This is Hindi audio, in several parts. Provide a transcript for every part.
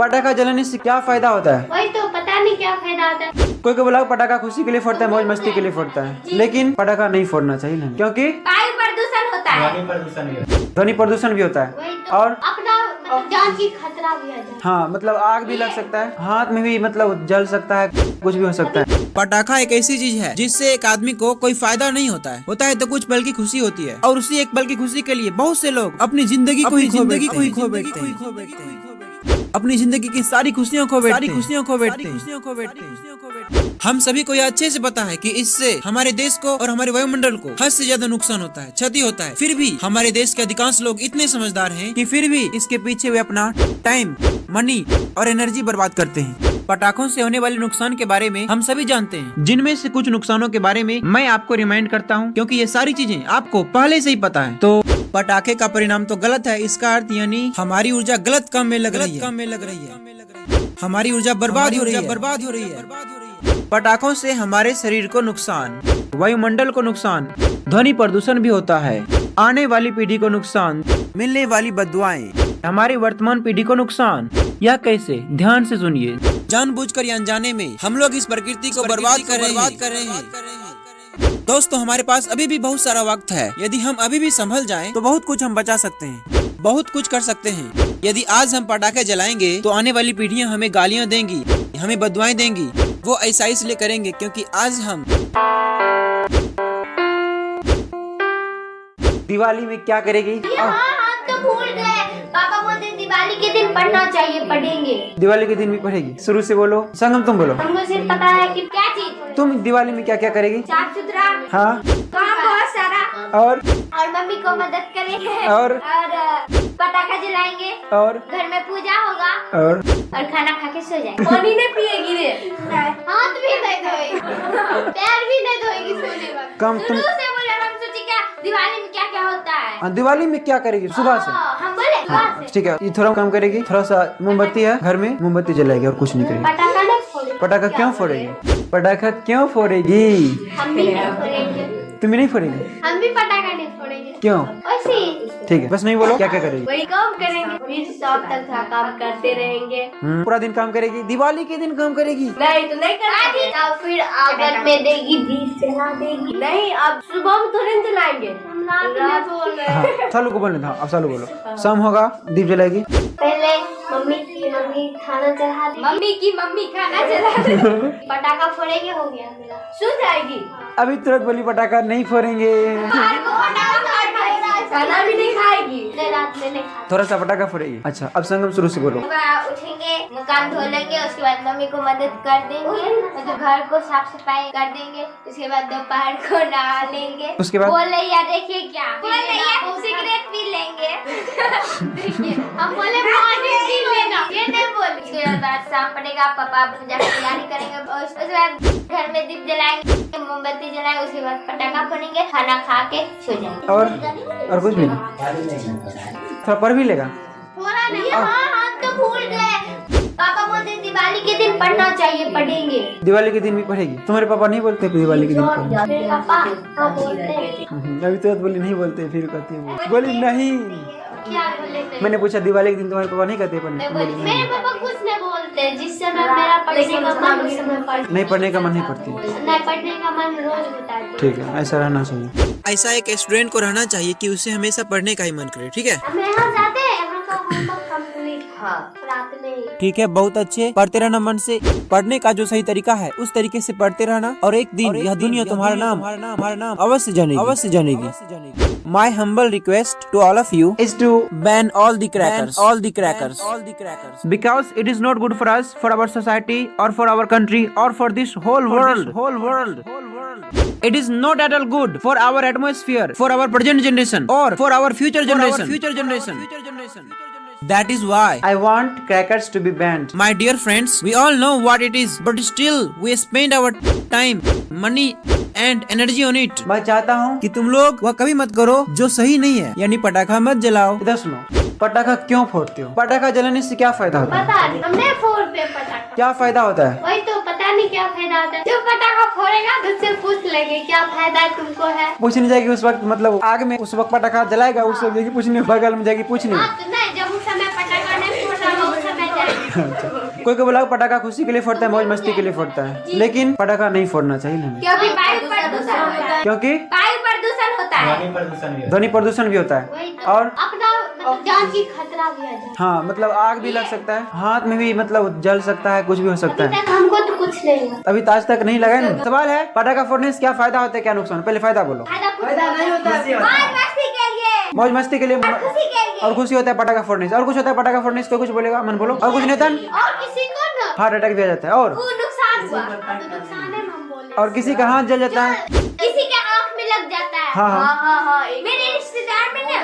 पटाखा जलाने से क्या फायदा होता है? वही तो पता नहीं क्या फायदा होता है। कोई को बोला पटाखा खुशी के लिए फोड़ता है, मौज मस्ती के लिए फोड़ता है, लेकिन पटाखा नहीं फोड़ना चाहिए ना, क्योंकि वायु प्रदूषण होता है, ध्वनि प्रदूषण भी होता है, वही तो और अपना जान की खतरा भी है। हाँ मतलब आग भी लग सकता है, हाथ में भी मतलब जल सकता है, कुछ भी हो सकता है। पटाखा एक ऐसी चीज है जिससे एक आदमी को कोई फायदा नहीं होता है तो कुछ पल की खुशी होती है, और उसी एक पल की खुशी के लिए बहुत से लोग अपनी जिंदगी को ही खो बैठते हैं, अपनी जिंदगी की सारी खुशियों खो बैठते हैं। हम सभी को यह अच्छे से पता है कि इससे हमारे देश को और हमारे वायुमंडल को हद से ज्यादा नुकसान होता है, क्षति होता है। फिर भी हमारे देश के अधिकांश लोग इतने समझदार हैं कि फिर भी इसके पीछे वे अपना टाइम, मनी और एनर्जी बर्बाद करते हैं। पटाखों से होने वाले नुकसान के बारे में हम सभी जानते हैं, जिनमें से कुछ नुकसानों के बारे में मैं आपको रिमाइंड करता हूं, क्योंकि ये सारी चीजें आपको पहले से ही पता है। तो पटाखे का परिणाम तो गलत है, इसका अर्थ यानी हमारी ऊर्जा गलत काम में लग रही है, हमारी ऊर्जा बर्बाद हो रही है। पटाखों से हमारे शरीर को नुकसान, वायुमंडल को नुकसान, ध्वनि प्रदूषण भी होता है, आने वाली पीढ़ी को नुकसान, मिलने वाली बददुआएं, हमारी वर्तमान पीढ़ी को नुकसान। यह कैसे? ध्यान से सुनिए। जानबूझकर या अनजाने में हम लोग इस प्रकृति को बर्बाद कर रहे हैं। दोस्तों, हमारे पास अभी भी बहुत सारा वक्त है। यदि हम अभी भी संभल जाएं, तो बहुत कुछ हम बचा सकते हैं, बहुत कुछ कर सकते हैं। यदि आज हम पटाखे जलाएंगे तो आने वाली पीढ़ियां हमें गालियां देंगी, हमें बददुआएं देंगी। वो ऐसा इसलिए करेंगे क्योंकि आज हम दिवाली में क्या करेगी? हाँ, हम तो भूल गए। पापा बोलते दिवाली के दिन पढ़ना चाहिए, पढ़ेंगे। दिवाली के दिन भी पढ़ेगी? शुरू से बोलो। संगम तुम बोलो। हमको सिर्फ पता है कि क्या चीज। तुम दिवाली में क्या क्या करेगी? साफ सुथरा, हाँ, काम बहुत सारा, और मम्मी को मदद करेंगे, और पटाखा जलाएंगे, और घर में पूजा होगा, और खाना खा के सो जाएंगे। पानी नहीं पिएगी रे, हाथ भी नहीं धोएगी, पैर भी नहीं धोएगी सोने वक्त। कम तुम शुरू से बोले, हम सोचे क्या दिवाली में क्या क्या होता है। दिवाली में क्या करेगी? सुबह से? हम बोले सुबह से। ठीक है, ये थोड़ा काम करेगी, थोड़ा सा मोमबत्ती है घर में, मोमबत्ती जलाएगी और कुछ नहीं करेगी। पटाखा नहीं फोड़ेगी। पटाखा क्यों फोड़ेगी? पटाखा क्यों फोड़ेगी? हम भी नहीं फोड़ेंगे। तुम नहीं फोड़ेगी? हम भी पटाखा नहीं फोड़ेंगे। क्यों? वैसे ठीक है, बस नहीं बोलो। क्या क्या करेगी? वही काम करेंगे, फिर शाम तक काम करते रहेंगे। पूरा दिन काम करेगी? दिवाली के दिन काम करेगी? नहीं तो नहीं करेंगे। अब फिर आंगन में देगी, दीप जला देगी। नहीं, अब सुबह में तो नहीं जलाएंगे, रात बोल रहे हैं। हाँ, सालू को बोलने था, अब सालू बोलो। शाम होगा, दीप जलाएगी। पहले मम्मी की मम्मी खाना चढ़ा देगी। मम्मी की मम्मी खाना चढ़ा देगी। पटाखा फोड़ेंगे, हो गया मेरा। सो जाएगी। अभी तुरंत बोली पटाखा नहीं फोड़ेंगे। खाना भी नहीं खाएगी, रात में नहीं खाएगी। थोड़ा सा पटाखा फोड़ेगी। अच्छा, अब संगम शुरू से बोलो। उठेंगे, मुकान धो लेंगे, उसके बाद मम्मी को मदद कर देंगे, मतलब घर को साफ सफाई कर देंगे। उसके बाद दोपहर को नहा लेंगे। उसके बाद बोले या देखिए क्या बोले, या सिगरेट पी लेंगे। देखिए, हम बोले पानी पी लेना, ये नहीं बोले। उसके बाद शाम पड़ेगा, पापा पूजा की तैयारी करेंगे, और उसके बाद घर में दीप जलाएंगे, मोमबत्ती जलाएंगे, उसके बाद पटाखा फोड़ेंगे, खाना खा के सो जाएंगे। और कुछ भी नहीं? थोड़ा पढ़ भी लेगा? थोड़ा नहीं। हाँ, हम तो भूल गए। पापा बोलते दिवाली के दिन पढ़ना चाहिए, पढ़ेंगे। दिवाली के दिन भी पढ़ेगी? तुम्हारे पापा नहीं बोलते दिवाली के दिन पढ़ेगी? मेरे पापा हाँ बोलते हैं। अभी तो बोली नहीं बोलते, फिर कहती है बोली नहीं। क्या बोले थे? मैंने पूछा दिवाली के दिन तुम्हारे पापा नहीं कहते पढ़ने? मेरे पापा कुछ नहीं बोलते। जिस समय मेरा पढ़ने का मन, उस समय पढ़। नहीं पढ़ने का मन नहीं पड़ती? नहीं, पढ़ने का मन रोज होता है। ठीक है, ऐसा रहना चाहिए। ऐसा एक स्टूडेंट को रहना चाहिए कि उसे हमेशा पढ़ने का ही मन करे। ठीक है, हम यहाँ जाते हैं, यहाँ का होमवर्क कंप्लीट। हाँ, रात में ही। ठीक है, बहुत अच्छे। पढ़ते रहना मन से। पढ़ने का जो सही तरीका है उस तरीके से पढ़ते रहना, और एक दिन यह दुनिया तुम्हारा नाम अवश्य जानेगी। My humble request to all of you Is to ban all the crackers, because it is not good for us, for our society, or for our country, or for this whole world. It is not at all good for our atmosphere, for our present generation, or for our future generation. That is why, I want crackers to be banned. my dear friends, we all know what it is, but still we spend our time, money and energy on it. मैं चाहता हूँ कि तुम लोग वह कभी मत करो जो सही नहीं है, यानी पटाखा मत जलाओ। इधर सुनो, पटाखा क्यों फोड़ते हो? पटाखा जलाने से क्या फायदा होता है? पता नहीं, हम नहीं फोड़ते पटाखा। क्या फायदा होता है? वही तो पता नहीं क्या फायदा होता है। जो पटाखा फोड़ेगा तो उससे पूछ लेंगे क्या फायदा तुमको है। पूछने जाएगी उस वक्त, मतलब आग में उस वक्त पटाखा जलाएगा, उस वक्त जाएगी पूछने, बगल में जाएगी पूछने। हाँ, तो नहीं, जब उस समय पटाखा नहीं फोड़ रहा उस समय जाएगी। कोई को बोला पटाखा खुशी के लिए फोड़ता है, मौज मस्ती के लिए फोड़ता है, लेकिन पटाखा नहीं फोड़ना चाहिए हमें, क्योंकि वायु प्रदूषण होता है। क्योंकि वायु प्रदूषण होता है, ध्वनि प्रदूषण भी होता है, और अपना मतलब जान की खतरा भी है। हाँ मतलब आग भी लग सकता है, हाथ में भी मतलब जल सकता है, कुछ भी हो सकता है। हमको तो कुछ नहीं है। अभी ताज तक नहीं लगा है। सवाल है पटाखा फोड़ने से क्या फायदा होता है, क्या नुकसान? पहले फायदा बोलो। फायदा नहीं होता है, मौज मस्ती के लिए, मौज मस्ती के लिए खुशी के लिए, और खुशी होता है पटाखा फोड़ने से। और कुछ होता है पटाखा फोड़ने से? कोई कुछ बोलेगा? मन बोलो। और कुछ नहीं होता? और किसी को ना हार्ट अटैक भी आ जाता है, और नुकसान हुआ तो नुकसान है हम बोले, और किसी का हाथ जल जाता है, किसी के आँख में लग जाता है। हाँ। मेरे रिश्तेदार में ना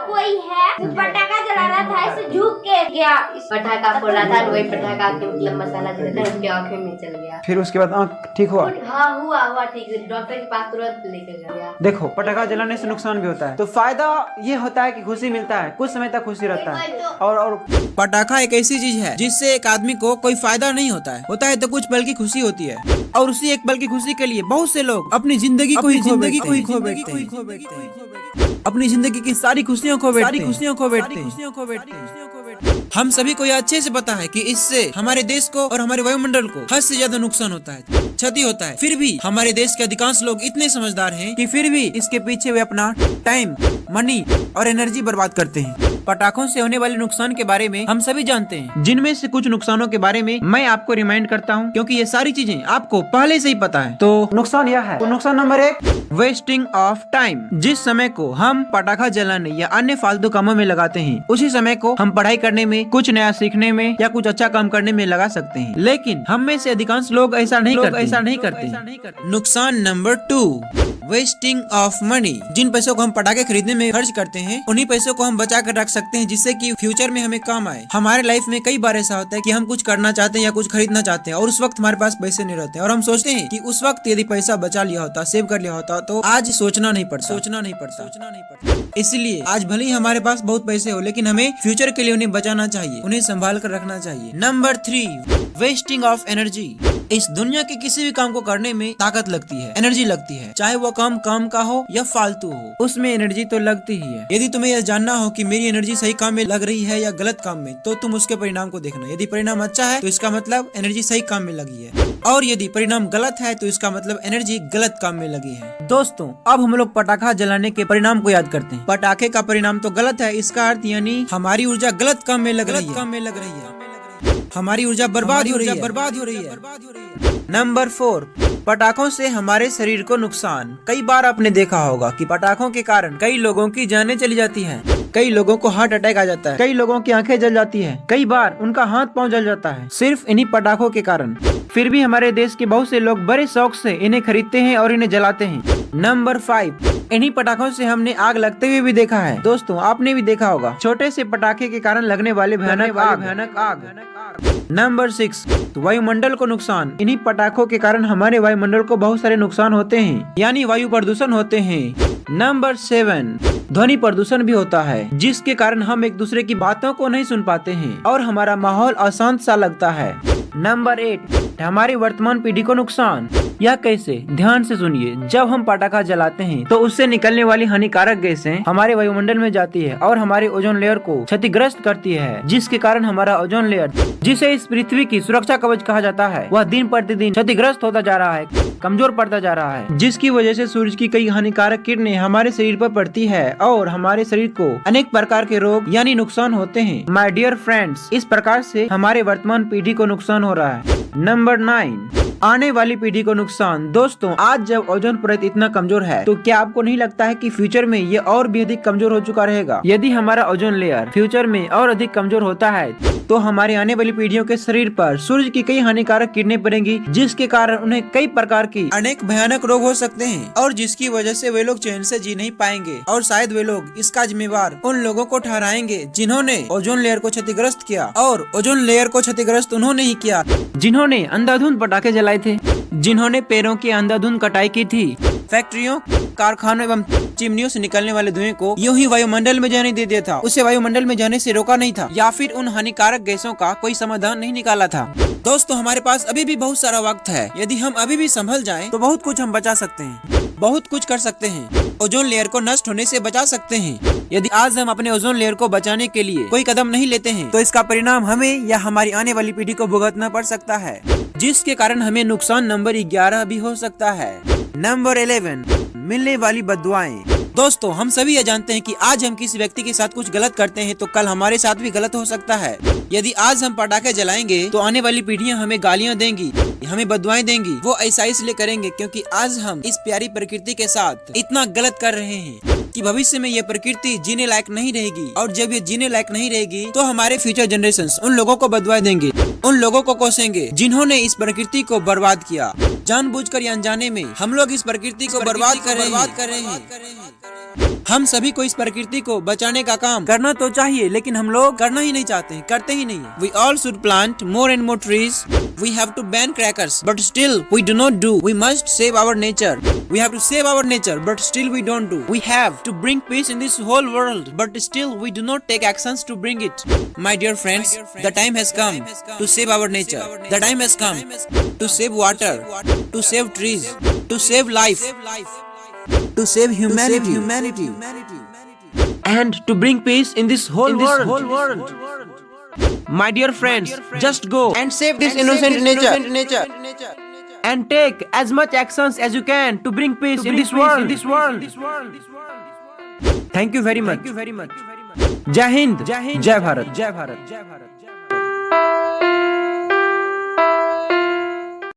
कोई है पटाखा जला रहा था, ऐसे झुक के गया, पटाखा फोड़ रहा था, वही पटाखा के मतलब मसाला जो था उसके आँखें में चल गया। फिर उसके बाद आँख ठीक हुआ? हाँ हुआ ठीक, डॉक्टर के पास तुरंत लेकर गया। देखो पटाखा जलाने से नुकसान भी होता है, तो फायदा ये होता है कि खुशी मिलता है, कुछ समय तक खुशी रहता है। और पटाखा एक ऐसी चीज है जिससे एक आदमी को कोई फायदा नहीं होता है तो कुछ पल की खुशी होती है, और उसी एक पल की खुशी के लिए बहुत से लोग अपनी जिंदगी को ही खो बैठते हैं, अपनी जिंदगी की सारी खुशियों को बैठते हैं। हम सभी को यह अच्छे से पता है कि इससे हमारे देश को और हमारे वायुमंडल को हद से ज्यादा नुकसान होता है, क्षति होता है। फिर भी हमारे देश के अधिकांश लोग इतने समझदार हैं कि फिर भी इसके पीछे वे अपना टाइम, मनी और एनर्जी बर्बाद करते हैं। पटाखों से होने वाले नुकसान के बारे में हम सभी जानते हैं, जिनमें से कुछ नुकसानों के बारे में मैं आपको रिमाइंड करता हूं, क्योंकि ये सारी चीजें आपको पहले से ही पता है। तो नुकसान यह है, तो नुकसान नंबर 1, वेस्टिंग ऑफ टाइम। जिस समय को हम पटाखा जलाने या अन्य फालतू कामों में लगाते हैं, उसी समय को हम पढ़ाई करने में, कुछ नया सीखने में या कुछ अच्छा काम करने में लगा सकते हैं, लेकिन हम में से अधिकांश लोग ऐसा नहीं करते। नुकसान नंबर 2, वेस्टिंग ऑफ मनी। जिन पैसों को हम पटाखे खरीदने में खर्च करते हैं, उन्हीं पैसों को हम बचा कर रख सकते हैं, जिससे कि फ्यूचर में हमें काम आए। हमारे लाइफ में कई बार ऐसा होता है कि हम कुछ करना चाहते हैं या कुछ खरीदना चाहते हैं, और उस वक्त हमारे पास पैसे नहीं रहते, और हम सोचते हैं कि उस वक्त यदि पैसा बचा लिया होता, सेव कर लिया होता, तो आज सोचना नहीं पड़ता। इसलिए आज भले ही हमारे पास बहुत पैसे हो, लेकिन हमें फ्यूचर के लिए उन्हें बचाना चाहिए, उन्हें संभाल कर रखना चाहिए। Number 3, wasting of energy. इस दुनिया के किसी भी काम को करने में ताकत लगती है, एनर्जी लगती है, चाहे वो काम का हो या फालतू हो, उसमें एनर्जी तो लगती ही है। यदि तुम्हें यह जानना हो कि मेरी एनर्जी सही काम में लग रही है या गलत काम में, तो तुम उसके परिणाम को देखना। यदि परिणाम अच्छा है तो इसका मतलब एनर्जी सही काम में लगी है, और यदि परिणाम गलत है तो इसका मतलब एनर्जी गलत काम में लगी है। दोस्तों, अब हम लोग पटाखा जलाने के परिणाम को याद करते हैं। पटाखे का परिणाम तो गलत है, इसका अर्थ यानी हमारी ऊर्जा गलत काम में लग रही है, हमारी ऊर्जा बर्बाद हो रही है। नंबर 4, पटाखों से हमारे शरीर को नुकसान। कई बार आपने देखा होगा कि पटाखों के कारण कई लोगों की जानें चली जाती हैं, कई लोगों को हार्ट अटैक आ जाता है, कई लोगों की आंखें जल जाती हैं, कई बार उनका हाथ पांव जल जाता है, सिर्फ इन्हीं पटाखों के कारण। फिर भी हमारे देश के बहुत से लोग बड़े शौक से इन्हें खरीदते हैं और इन्हें जलाते हैं। नंबर 5, इन्हीं पटाखों से हमने आग लगते हुए भी देखा है। दोस्तों, आपने भी देखा होगा छोटे से पटाखे के कारण लगने वाले भयानक आग। नंबर 6, वायुमंडल को नुकसान। इन्हीं पटाखों के कारण हमारे वायुमंडल को बहुत सारे नुकसान होते हैं, यानी वायु प्रदूषण होते हैं। नंबर 7, ध्वनि प्रदूषण भी होता है, जिसके कारण हम एक दूसरे की बातों को नहीं सुन पाते हैं और हमारा माहौल अशांत सा लगता है। नंबर 8, हमारी वर्तमान पीढ़ी को नुकसान। यह कैसे? ध्यान से सुनिए। जब हम पटाखा जलाते हैं तो उससे निकलने वाली हानिकारक गैसें हमारे वायुमंडल में जाती है और हमारे ओजोन लेयर को क्षतिग्रस्त करती है, जिसके कारण हमारा ओजोन लेयर, जिसे इस पृथ्वी की सुरक्षा कवच कहा जाता है, वह दिन प्रतिदिन क्षतिग्रस्त होता जा रहा है, कमजोर पड़ता जा रहा है, जिसकी वजह से सूरज की कई हानिकारक किरणें हमारे शरीर पर पड़ती है और हमारे शरीर को अनेक प्रकार के रोग यानी नुकसान होते हैं। माय डियर फ्रेंड्स, इस प्रकार से हमारे वर्तमान पीढ़ी को नुकसान हो रहा है। नंबर 9, आने वाली पीढ़ी को नुकसान। दोस्तों, आज जब ओजोन परत इतना कमजोर है, तो क्या आपको नहीं लगता है कि फ्यूचर में ये और भी अधिक कमजोर हो चुका रहेगा? यदि हमारा ओजोन लेयर फ्यूचर में और अधिक कमजोर होता है, तो हमारी आने वाली पीढ़ियों के शरीर पर सूरज की कई हानिकारक किरणें पड़ेंगी, जिसके कारण उन्हें कई प्रकार की अनेक भयानक रोग हो सकते हैं, और जिसकी वजह से वे लोग चैन से जी नहीं पाएंगे, और शायद वे लोग इसका जिम्मेवार उन लोगों को ठहराएंगे जिन्होंने ओजोन लेयर को क्षतिग्रस्त किया। और ओजोन लेयर को क्षतिग्रस्त उन्होंने ही किया जिन्होंने अंधाधुंध पटाखे जलाए थे, जिन्होंने पेड़ों की अंधाधुंध कटाई की थी, फैक्ट्रियों, कारखानों एवं चिमनियों से निकलने वाले धुएं को यूं ही वायुमंडल में जाने दे दिया था, उसे वायुमंडल में जाने से रोका नहीं था, या फिर उन हानिकारक गैसों का कोई समाधान नहीं निकाला था। दोस्तों, हमारे पास अभी भी बहुत सारा वक्त है। यदि हम अभी भी संभल जाएं, तो बहुत कुछ हम बचा सकते हैं, बहुत कुछ कर सकते हैं, ओजोन लेयर को नष्ट होने से बचा सकते हैं। यदि आज हम अपने ओजोन लेयर को बचाने के लिए कोई कदम नहीं लेते हैं तो इसका परिणाम हमें या हमारी आने वाली पीढ़ी को भुगतना पड़ सकता है, जिसके कारण हमें नुकसान नंबर 11 भी हो सकता है। नंबर 11, मिलने वाली बद्दुआएं। दोस्तों, हम सभी यह जानते हैं कि आज हम किसी व्यक्ति के साथ कुछ गलत करते हैं तो कल हमारे साथ भी गलत हो सकता है। यदि आज हम पटाखे जलाएंगे तो आने वाली पीढ़ियां हमें गालियां देंगी, हमें बद्दुआएं देंगी। वो ऐसा इसलिए करेंगे क्योंकि आज हम इस प्यारी प्रकृति के साथ इतना गलत कर रहे हैं कि भविष्य में ये प्रकृति जीने लायक नहीं रहेगी, और जब ये जीने लायक नहीं रहेगी तो हमारे फ्यूचर जनरेशंस उन लोगों को बद्दुआएं देंगे, उन लोगों को कोसेंगे जिन्होंने इस प्रकृति को बर्बाद किया। जानबूझकर या अनजाने में हम लोग इस प्रकृति को बर्बाद कर रहे हैं। हम सभी को इस प्रकृति को बचाने का काम करना तो चाहिए, लेकिन हम लोग करना ही नहीं चाहते, करते ही नहीं। We all should plant more and more trees. We have to ban crackers, but still we do not do. We must save our nature. We have to save our nature, but still we don't do. We have to bring peace in this whole world, but still we do not take actions to bring it. My dear friends, the time has come to save our nature. The time has come to save water, to save trees, to save life, to save humanity, and to bring peace in this whole world. My dear friends, just go and save this innocent nature and take as much actions as you can to bring peace in this world. Thank you very much. Jai Hind, Jai Bharat.